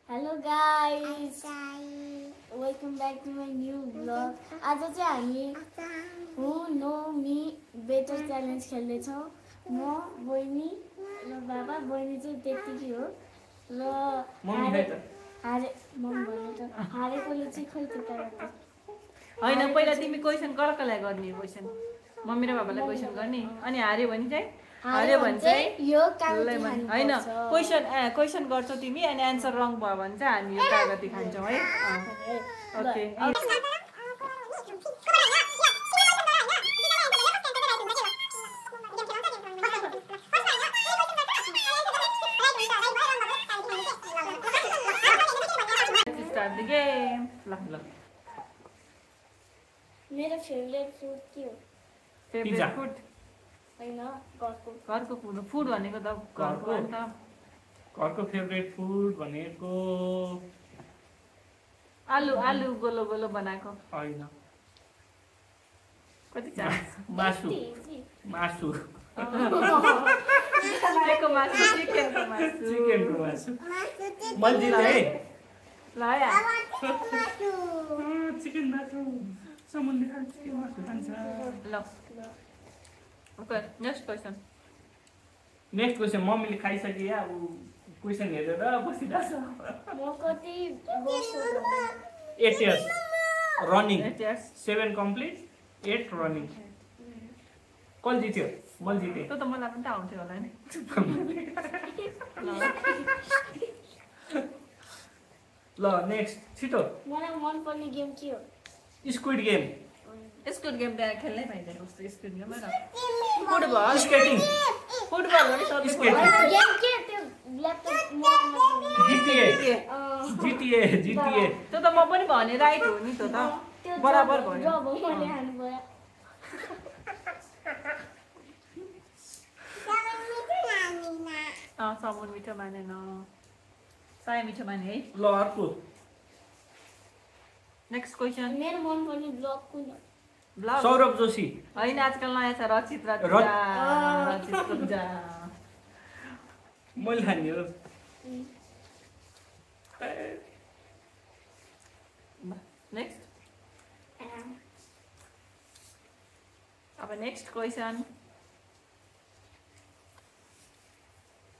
Hello guys. Welcome back to my new vlog. आज चाहिँ हामी Who Know Me Better challenge खेल्दै छौं। म बहिनी र बाबा बहिनी चाहिँ त्यतिकै हो र हारेकोले चाहिँ खै त्यता हैन पहिला तिमी क्वेशन कसलाई गर्ने क्वेशन मम्मी र बाबालाई क्वेशन गर्ने अनि हार्यो भने चाहिँ यो कागती हैन क्वेशन गर्छौ तिमी अनि आन्सर रङ भयो भने चाहिँ हामी यो कागती खान्छौं है ओके start the game ल मेरो फेभरेट फुड के हो फेभरेट फुड हैन घरको फुड भनेको त घरको हो नि त घरको फेभरेट फुड भनेको आलु गोलो गोलो बनाएको हैन कति चाहन्छ मासु चिकनको मासु मैले जिते है ल है चिकन मासु समुद्री खान्छ चिकन मासु खान्छ ल ओके नेक्स्ट क्वेशन मम्मीले खाइसके या क्वेशन हेरेर बसिरहेछ म कति वर्ष 8 years running 8 years 7 complete 8 running कल जित्यो मैले जिते त्यो त मलाई पनि त आउँथ्यो होला नि ल नेक्स्ट छिटो मलाई मन पर्ने गेम के हो स्क्विड गेम स्क्विड गेम त खेल्नै पाइँदैन कस्तो स्क्विड गेम र फुटबल स्केटिङ फुटबल हो नि सब स्केटिङ गेम के त्यो ल्यापटप मोबाइलमा जिटिए त्यो त म पनि भने राइट हो नि त्यो त बराबर भयो जब मैले हान्नु भयो साबुन मिठो मानेन साय मिठो माने है ल अर्को नेक्स्ट क्वेशन मेरो मन पर्ने ब्लग कुन हो ब्लग सौरभ जोशी हैन आजकल नयाँ छ रचित मैले खाने हो नेक्स्ट अब नेक्स्ट क्वेशन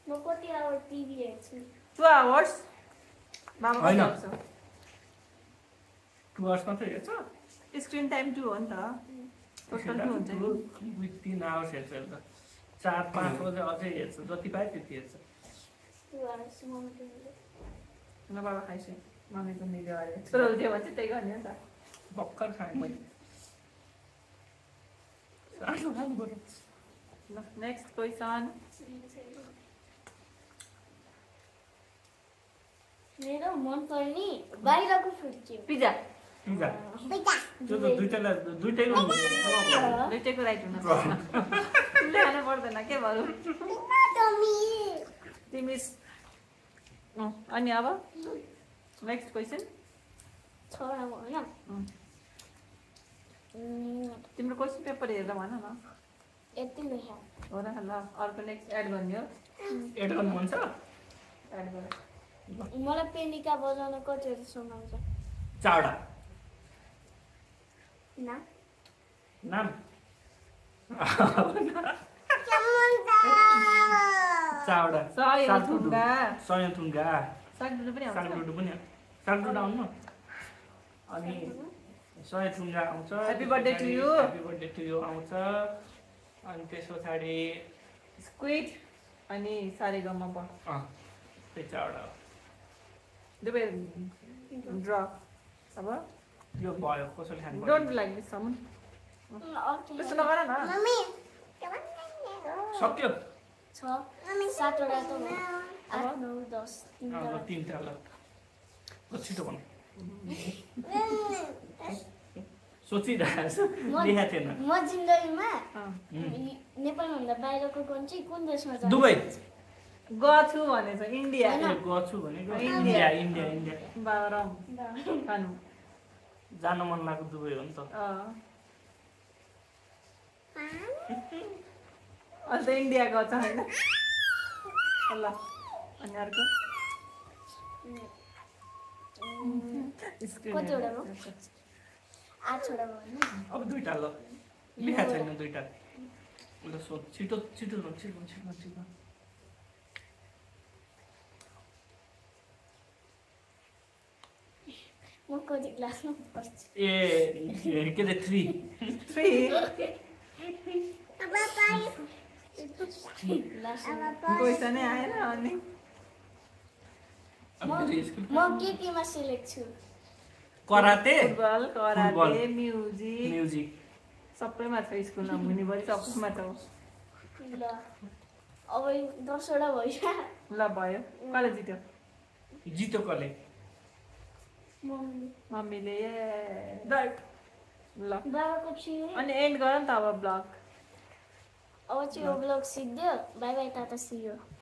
म कति आवर टिभी हेर्छु 2 hours मामा हैन। हैन 2 hours मात्रै हेर्छ स्क्रिन टाइम 2 हो नि त टोटल 2 हुन्छ नि 3 hours हेर्छ त 4-5 बजे अझै हेर्छ जति पाए त्यति हेर्छ 2 आवर्स मम्मी टिभीले न बाबा खाइसु मम्मीको मिल्यो अरे छोराले दियो भने चाहिँ त्यही गर्ने हो नि त भर्खर खाएँ मैले सानो खानु पर्यो ल नेक्स्ट क्वेशन मेरो मन पर्ने बाहिरको फुड के हो पिज्जा पिज्जा त्यो त दुईटैको दुईटैको राइट हुन सक्छ तिमीले खानु पर्दैन के भयो तिमी अनि अब नेक्स्ट क्वेशन छोरा हो हैन तिम्रो क्वेशन पेपर हेरेर भन न यति लेखा हो र ल अर्को नेक्स्ट एड गर्ने हो एड गर्नु मन छ एड गर मलाई पेनिका बजाउन कतिवटा सुनाउँछ चावडा ना नाम चावडा सयथुङ्गा सयथुङ्गा सागडुडु पनि आउँछ सागडुडु आउनु अनि सयथुङ्गा आउँछ Happy birthday to you. Happy birthday to you आउँछ अनि त्यस पछाडि स्क्विड अनि सारेगम प त्यही चावडा हो दुबै ड्र अब यो भयो कसैले खानु डोन्ट लाइक दिस समन त्यस्तो नगर न सक्यो 7वटा त हो 8 9 10 तीनटा ल छिटो भन सोचिरहेको छु लेखा थिएन म जिन्दगीमा नेपालभन्दा बाहिरको कन्ट्री कुन देशमा जानु दुबई गछु भनेछ इन्डिया गछु भनेको इन्डिया इन्डिया बारम खानु जान मन लाग्यो दुबई हो नि त अन्त इन्डिया गछ हैन ल अनि अर्को कतिवटा भयो? 8 वटा भयो हैन? अब 2टा ल लेखा छैन 2टा ल सोध छिटो छिटो ल छिटो छिटो छिटो म कति क्लासमा पढ्छु? ए के अरे 3 क्वेसनै आएन अनि अब मेरो स्कुल म केमा सिलेक्ट छु? Karate football karate music music सबैमा छ स्कुलमा हुनेभरि सबैमा छ ल अब 10 वटा भयो। ल भयो कसले जित्यो जित्यो कसले मम्मी मम्मीले ल बाबाको थियो। अनि एन्ड गर नि त अब ब्लग अब चाहिँ यो ब्लग सिक्यो। Bye bye tata see you.